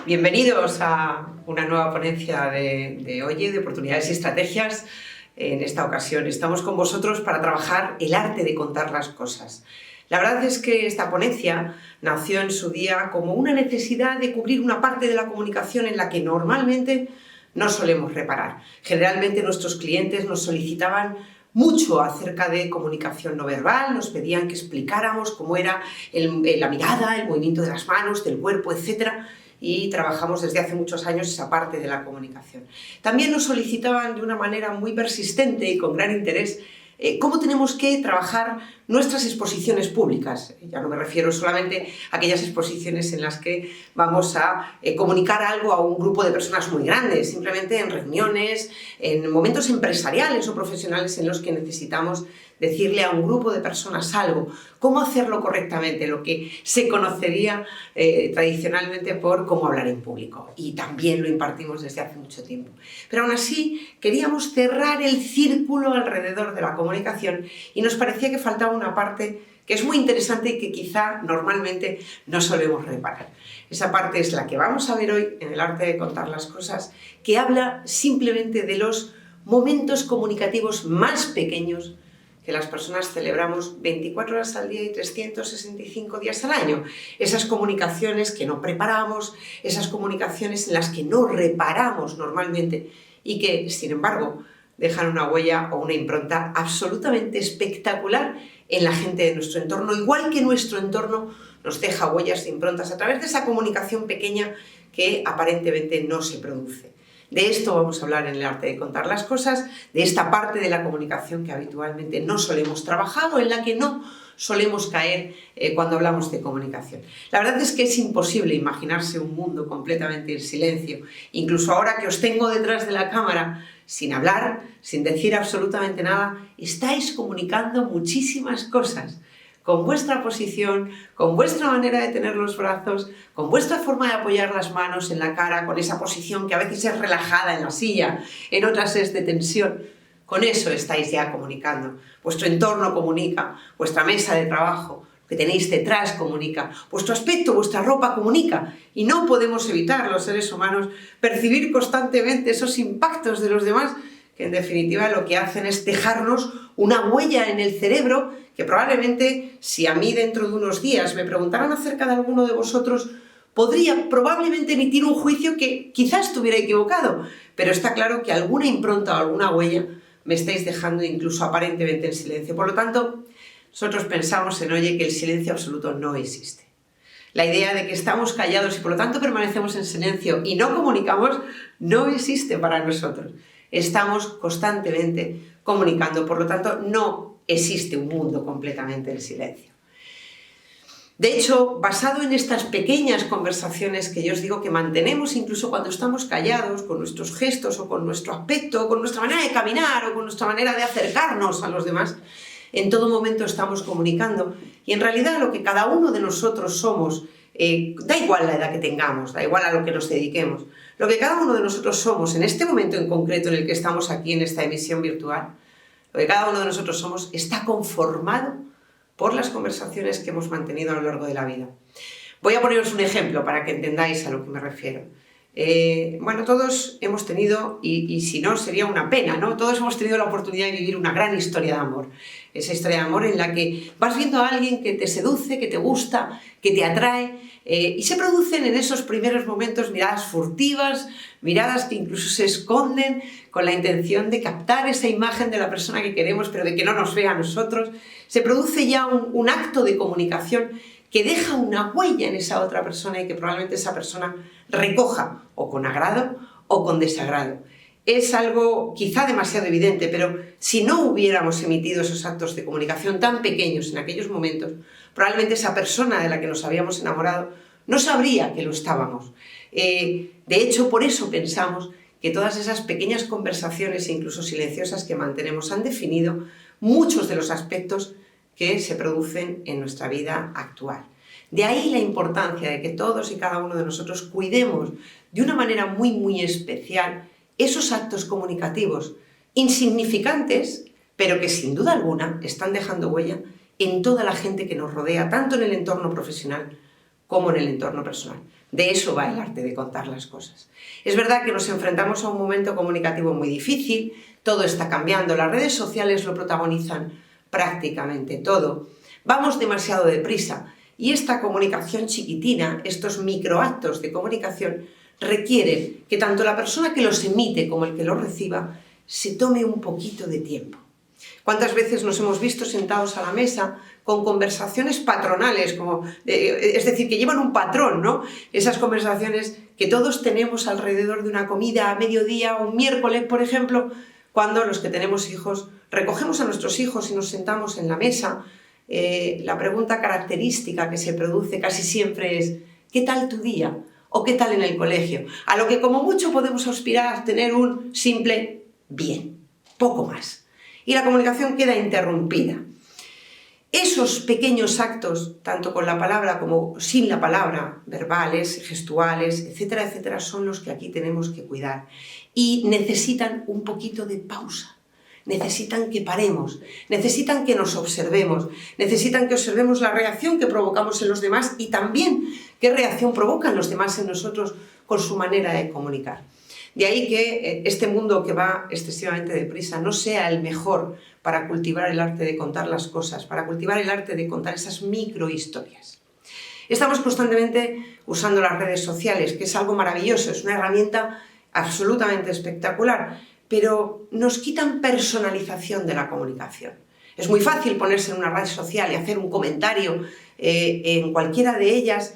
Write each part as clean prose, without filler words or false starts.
Bienvenidos a una nueva ponencia de Oye, de oportunidades y estrategias. En esta ocasión estamos con vosotros para trabajar el arte de contar las cosas. La verdad es que esta ponencia nació en su día como una necesidad de cubrir una parte de la comunicación en la que normalmente no solemos reparar. Generalmente nuestros clientes nos solicitaban mucho acerca de comunicación no verbal, nos pedían que explicáramos cómo era la mirada, el movimiento de las manos, del cuerpo, etc. Y trabajamos desde hace muchos años esa parte de la comunicación. También nos solicitaban de una manera muy persistente y con gran interés cómo tenemos que trabajar nuestras exposiciones públicas. Ya no me refiero solamente a aquellas exposiciones en las que vamos a comunicar algo a un grupo de personas muy grandes, simplemente en reuniones, en momentos empresariales o profesionales en los que necesitamos decirle a un grupo de personas algo, cómo hacerlo correctamente, lo que se conocería tradicionalmente por cómo hablar en público. Y también lo impartimos desde hace mucho tiempo. Pero aún así queríamos cerrar el círculo alrededor de la comunicación y nos parecía que faltaba una parte que es muy interesante y que quizá normalmente no solemos reparar. Esa parte es la que vamos a ver hoy en el arte de contar las cosas, que habla simplemente de los momentos comunicativos más pequeños que las personas celebramos 24 horas al día y 365 días al año. Esas comunicaciones que no preparamos, esas comunicaciones en las que no reparamos normalmente y que, sin embargo, dejan una huella o una impronta absolutamente espectacular en la gente de nuestro entorno, igual que nuestro entorno nos deja huellas e improntas a través de esa comunicación pequeña que aparentemente no se produce. De esto vamos a hablar en el arte de contar las cosas, de esta parte de la comunicación que habitualmente no solemos trabajar o en la que no solemos caer cuando hablamos de comunicación. La verdad es que es imposible imaginarse un mundo completamente en silencio. Incluso ahora que os tengo detrás de la cámara, sin hablar, sin decir absolutamente nada, estáis comunicando muchísimas cosas. Con vuestra posición, con vuestra manera de tener los brazos, con vuestra forma de apoyar las manos en la cara, con esa posición que a veces es relajada en la silla, en otras es de tensión. Con eso estáis ya comunicando. Vuestro entorno comunica, vuestra mesa de trabajo, lo que tenéis detrás comunica, vuestro aspecto, vuestra ropa comunica. Y no podemos evitar, los seres humanos, percibir constantemente esos impactos de los demás que en definitiva lo que hacen es dejarnos una huella en el cerebro que probablemente, si a mí dentro de unos días me preguntaran acerca de alguno de vosotros, podría probablemente emitir un juicio que quizás estuviera equivocado, pero está claro que alguna impronta o alguna huella me estáis dejando incluso aparentemente en silencio. Por lo tanto, nosotros pensamos en Oye que el silencio absoluto no existe. La idea de que estamos callados y por lo tanto permanecemos en silencio y no comunicamos no existe para nosotros. Estamos constantemente comunicando, por lo tanto no existe un mundo completamente en silencio. De hecho, basado en estas pequeñas conversaciones que yo os digo que mantenemos incluso cuando estamos callados, con nuestros gestos o con nuestro aspecto, o con nuestra manera de caminar o con nuestra manera de acercarnos a los demás, en todo momento estamos comunicando y en realidad lo que cada uno de nosotros somos, da igual la edad que tengamos, da igual a lo que nos dediquemos, lo que cada uno de nosotros somos en este momento en concreto en el que estamos aquí en esta emisión virtual, lo que cada uno de nosotros somos está conformado por las conversaciones que hemos mantenido a lo largo de la vida. Voy a poneros un ejemplo para que entendáis a lo que me refiero. Bueno, todos hemos tenido, y si no sería una pena, ¿no? Todos hemos tenido la oportunidad de vivir una gran historia de amor. Esa historia de amor en la que vas viendo a alguien que te seduce, que te gusta, que te atrae, y se producen en esos primeros momentos miradas furtivas, miradas que incluso se esconden con la intención de captar esa imagen de la persona que queremos, pero de que no nos vea a nosotros. Se produce ya un acto de comunicación que deja una huella en esa otra persona y que probablemente esa persona recoja o con agrado o con desagrado. Es algo quizá demasiado evidente, pero si no hubiéramos emitido esos actos de comunicación tan pequeños en aquellos momentos, probablemente esa persona de la que nos habíamos enamorado no sabría que lo estábamos. De hecho, por eso pensamos que todas esas pequeñas conversaciones, incluso silenciosas, que mantenemos han definido muchos de los aspectos que se producen en nuestra vida actual. De ahí la importancia de que todos y cada uno de nosotros cuidemos de una manera muy especial esos actos comunicativos insignificantes, pero que sin duda alguna están dejando huella en toda la gente que nos rodea, tanto en el entorno profesional como en el entorno personal. De eso va el arte de contar las cosas. Es verdad que nos enfrentamos a un momento comunicativo muy difícil, todo está cambiando, las redes sociales lo protagonizan prácticamente todo. Vamos demasiado deprisa y esta comunicación chiquitina, estos microactos de comunicación, requieren que tanto la persona que los emite como el que los reciba se tome un poquito de tiempo. ¿Cuántas veces nos hemos visto sentados a la mesa con conversaciones patronales, es decir, que llevan un patrón, ¿no? Esas conversaciones que todos tenemos alrededor de una comida a mediodía o un miércoles, por ejemplo, cuando los que tenemos hijos recogemos a nuestros hijos y nos sentamos en la mesa. La pregunta característica que se produce casi siempre es ¿qué tal tu día? ¿O qué tal en el colegio? A lo que como mucho podemos aspirar a tener un simple bien, poco más. Y la comunicación queda interrumpida. Esos pequeños actos, tanto con la palabra como sin la palabra, verbales, gestuales, etcétera, etcétera, son los que aquí tenemos que cuidar. Y necesitan un poquito de pausa. Necesitan que paremos, necesitan que nos observemos, necesitan que observemos la reacción que provocamos en los demás y también qué reacción provocan los demás en nosotros con su manera de comunicar. De ahí que este mundo que va excesivamente deprisa no sea el mejor para cultivar el arte de contar las cosas, para cultivar el arte de contar esas microhistorias. Estamos constantemente usando las redes sociales, que es algo maravilloso, es una herramienta absolutamente espectacular, pero nos quitan personalización de la comunicación. Es muy fácil ponerse en una red social y hacer un comentario en cualquiera de ellas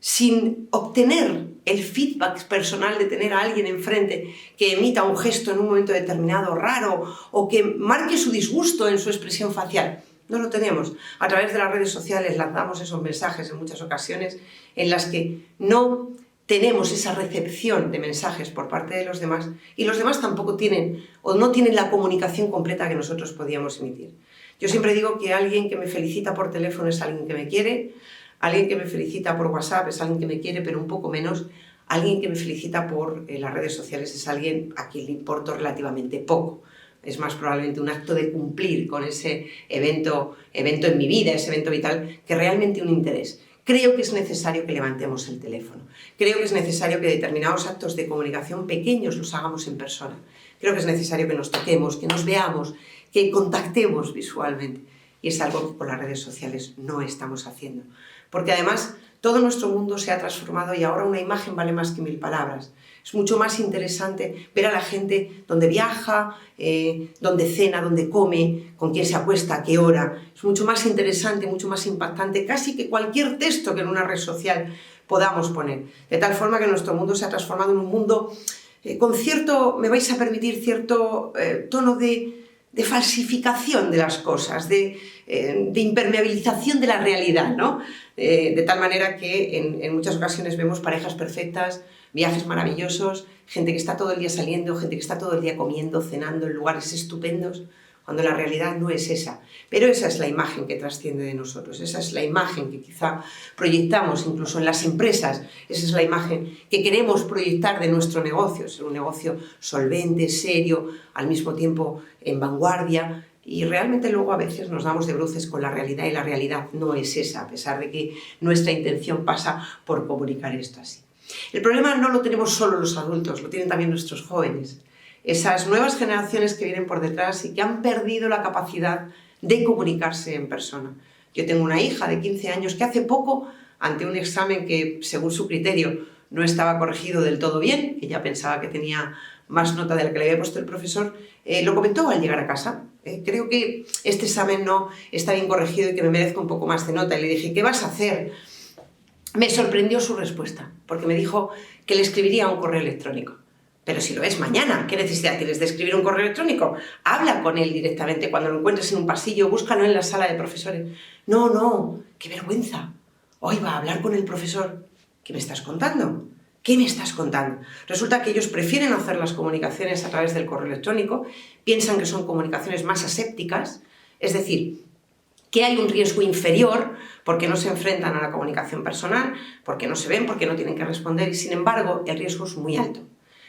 sin obtener el feedback personal de tener a alguien enfrente que emita un gesto en un momento determinado raro o que marque su disgusto en su expresión facial. No lo tenemos. A través de las redes sociales lanzamos esos mensajes en muchas ocasiones en las que no tenemos esa recepción de mensajes por parte de los demás y los demás tampoco tienen o no tienen la comunicación completa que nosotros podíamos emitir. Yo siempre digo que alguien que me felicita por teléfono es alguien que me quiere, alguien que me felicita por WhatsApp es alguien que me quiere, pero un poco menos. Alguien que me felicita por las redes sociales es alguien a quien le importo relativamente poco. Es más probablemente un acto de cumplir con ese evento en mi vida, ese evento vital, que realmente un interés. Creo que es necesario que levantemos el teléfono. Creo que es necesario que determinados actos de comunicación pequeños los hagamos en persona. Creo que es necesario que nos toquemos, que nos veamos, que contactemos visualmente. Y es algo que con las redes sociales no estamos haciendo. Porque además todo nuestro mundo se ha transformado y ahora una imagen vale más que 1000 palabras. Es mucho más interesante ver a la gente donde viaja, donde cena, donde come, con quién se acuesta, a qué hora. Es mucho más interesante, mucho más impactante, casi que cualquier texto que en una red social podamos poner. De tal forma que nuestro mundo se ha transformado en un mundo con cierto, me vais a permitir, cierto tono de falsificación de las cosas, de impermeabilización de la realidad, ¿no? De tal manera que en muchas ocasiones vemos parejas perfectas, viajes maravillosos, gente que está todo el día saliendo, gente que está todo el día comiendo, cenando en lugares estupendos, cuando la realidad no es esa. Pero esa es la imagen que trasciende de nosotros, esa es la imagen que quizá proyectamos incluso en las empresas, esa es la imagen que queremos proyectar de nuestro negocio, ser un negocio solvente, serio, al mismo tiempo en vanguardia, y realmente luego a veces nos damos de bruces con la realidad y la realidad no es esa, a pesar de que nuestra intención pasa por comunicar esto así. El problema no lo tenemos solo los adultos, lo tienen también nuestros jóvenes. Esas nuevas generaciones que vienen por detrás y que han perdido la capacidad de comunicarse en persona. Yo tengo una hija de 15 años que hace poco, ante un examen que según su criterio no estaba corregido del todo bien, ella pensaba que tenía más nota de la que le había puesto el profesor, lo comentó al llegar a casa. Creo que este examen no está bien corregido y que me merezco un poco más de nota. Y le dije, ¿qué vas a hacer? Me sorprendió su respuesta, porque me dijo que le escribiría un correo electrónico. Pero si lo es mañana, ¿qué necesidad tienes de escribir un correo electrónico? Habla con él directamente, cuando lo encuentres en un pasillo, búscalo en la sala de profesores. No, qué vergüenza. Hoy va a hablar con el profesor. ¿Qué me estás contando? ¿Qué me estás contando? Resulta que ellos prefieren hacer las comunicaciones a través del correo electrónico, piensan que son comunicaciones más asépticas, es decir, que hay un riesgo inferior porque no se enfrentan a la comunicación personal, porque no se ven, porque no tienen que responder y sin embargo el riesgo es muy alto.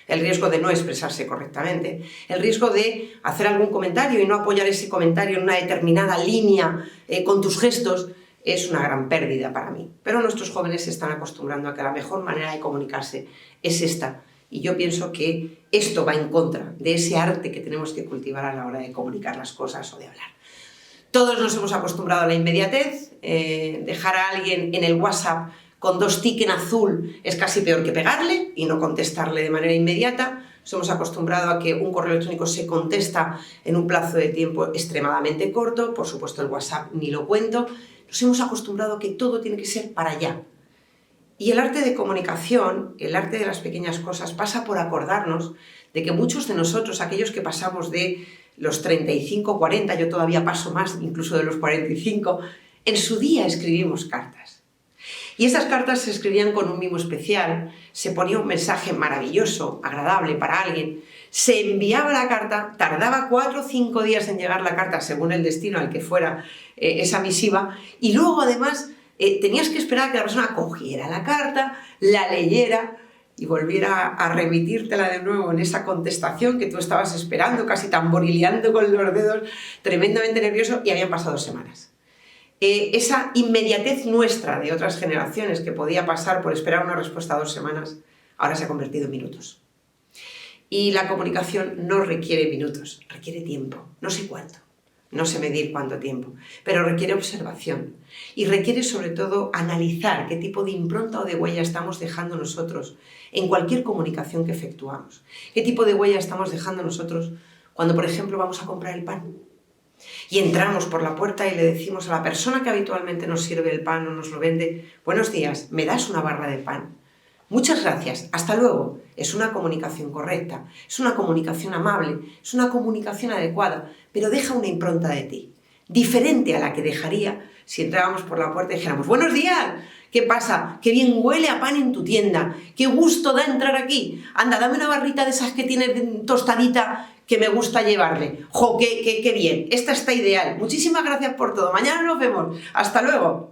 El riesgo de no expresarse correctamente, el riesgo de hacer algún comentario y no apoyar ese comentario en una determinada línea con tus gestos, es una gran pérdida para mí. Pero nuestros jóvenes se están acostumbrando a que la mejor manera de comunicarse es esta. Y yo pienso que esto va en contra de ese arte que tenemos que cultivar a la hora de comunicar las cosas o de hablar. Todos nos hemos acostumbrado a la inmediatez. Dejar a alguien en el WhatsApp con 2 tics en azul es casi peor que pegarle y no contestarle de manera inmediata. Nos hemos acostumbrado a que un correo electrónico se contesta en un plazo de tiempo extremadamente corto. Por supuesto, el WhatsApp ni lo cuento. Nos hemos acostumbrado a que todo tiene que ser para allá. Y el arte de comunicación, el arte de las pequeñas cosas, pasa por acordarnos de que muchos de nosotros, aquellos que pasamos de los 35, 40, yo todavía paso más, incluso de los 45, en su día escribimos cartas. Y estas cartas se escribían con un mimo especial, se ponía un mensaje maravilloso, agradable para alguien, se enviaba la carta, tardaba 4 o 5 días en llegar la carta según el destino al que fuera esa misiva, y luego además tenías que esperar a que la persona cogiera la carta, la leyera y volviera a remitírtela de nuevo en esa contestación que tú estabas esperando, casi tamborileando con los dedos, tremendamente nervioso, y habían pasado semanas. Esa inmediatez nuestra de otras generaciones que podía pasar por esperar una respuesta 2 semanas, ahora se ha convertido en minutos. Y la comunicación no requiere minutos, requiere tiempo, no sé cuánto. No sé medir cuánto tiempo, pero requiere observación y requiere sobre todo analizar qué tipo de impronta o de huella estamos dejando nosotros en cualquier comunicación que efectuamos. Qué tipo de huella estamos dejando nosotros cuando, por ejemplo, vamos a comprar el pan y entramos por la puerta y le decimos a la persona que habitualmente nos sirve el pan o nos lo vende: buenos días, ¿me das una barra de pan? Muchas gracias, hasta luego. Es una comunicación correcta, es una comunicación amable, es una comunicación adecuada, pero deja una impronta de ti, diferente a la que dejaría si entrábamos por la puerta y dijéramos: buenos días, ¿qué pasa? Qué bien huele a pan en tu tienda, qué gusto da entrar aquí, anda, dame una barrita de esas que tienes tostadita que me gusta llevarle, ¡jo, qué bien! Esta está ideal, muchísimas gracias por todo, mañana nos vemos, hasta luego.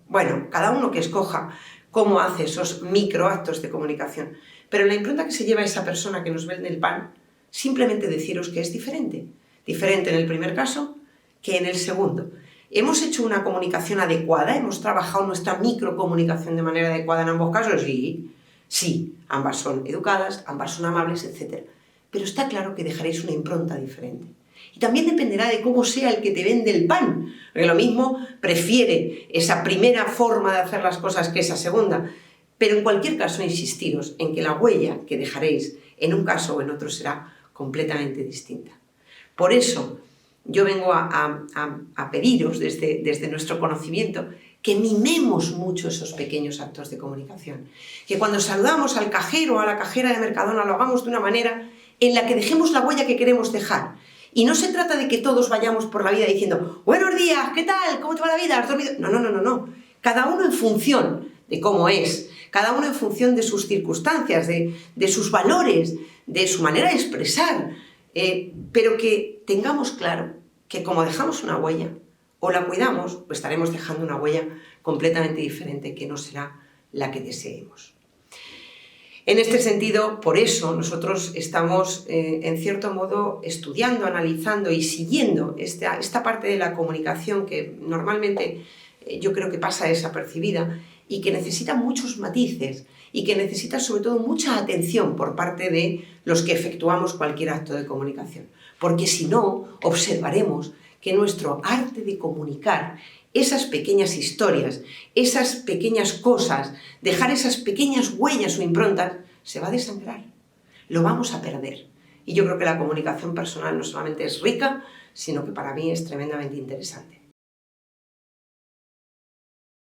Bueno, cada uno que escoja cómo hace esos microactos de comunicación, pero la impronta que se lleva esa persona que nos vende el pan, simplemente deciros que es diferente. Diferente en el primer caso que en el segundo. ¿Hemos hecho una comunicación adecuada? ¿Hemos trabajado nuestra microcomunicación de manera adecuada en ambos casos? Sí, ambas son educadas, ambas son amables, etc. Pero está claro que dejaréis una impronta diferente. Y también dependerá de cómo sea el que te vende el pan, porque lo mismo prefiere esa primera forma de hacer las cosas que esa segunda. Pero en cualquier caso, insistiros en que la huella que dejaréis en un caso o en otro será completamente distinta. Por eso yo vengo a pediros desde nuestro conocimiento que mimemos mucho esos pequeños actos de comunicación. Que cuando saludamos al cajero o a la cajera de Mercadona lo hagamos de una manera en la que dejemos la huella que queremos dejar. Y no se trata de que todos vayamos por la vida diciendo: buenos días, ¿qué tal? ¿Cómo te va la vida? ¿Has dormido? No. Cada uno en función de cómo es, cada uno en función de sus circunstancias, de sus valores, de su manera de expresar, pero que tengamos claro que como dejamos una huella, o la cuidamos, o estaremos dejando una huella completamente diferente que no será la que deseemos. En este sentido, por eso nosotros estamos, en cierto modo, estudiando, analizando y siguiendo esta parte de la comunicación que normalmente yo creo que pasa desapercibida y que necesita muchos matices y que necesita sobre todo mucha atención por parte de los que efectuamos cualquier acto de comunicación. Porque si no, observaremos que nuestro arte de comunicar, esas pequeñas historias, esas pequeñas cosas, dejar esas pequeñas huellas o improntas, se va a desangrar, lo vamos a perder. Y yo creo que la comunicación personal no solamente es rica, sino que para mí es tremendamente interesante.